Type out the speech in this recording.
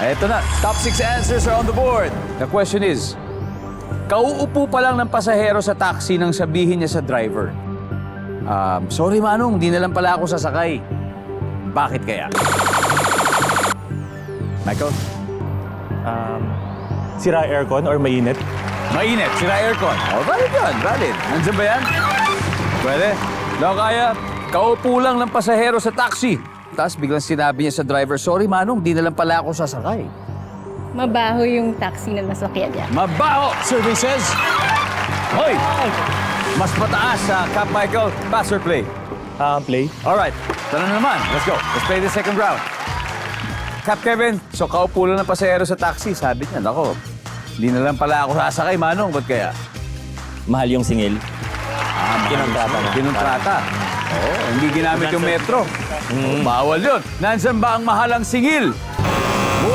Eto na, top 6 answers are on the board. The question is, kauupo pa lang ng pasahero sa taxi nang sabihin niya sa driver, sorry Manong, di na lang pala ako sasakay. Bakit kaya? Michael? Sira aircon or mainit? Mainit, sira aircon. Valid yun, valid. Nandiyan ba yan? Pwede. Daw kaya, kaupo lang ng pasahero sa taxi. Tapos biglang sinabi niya sa driver, sorry Manong, di na lang pala ako sasakay. Mabaho yung taxi na nasakyan niya. Mabaho! Survey says, hoy! Mas mataas sa Cap Michael. Pass or play? Play. Alright, ito na naman. Let's go. Let's play the second round. Cap Kevin, so kaupo lang ng pasahero sa taxi. Sabi niya, nako, di na lang pala ako sasakay, Manong. Ba't kaya? Mahal yung singil. Kinontrata na. Kinontrata. Oo, hindi ginamit yung metro. Bawal yun. Nandiyan ba ang mahalang singil?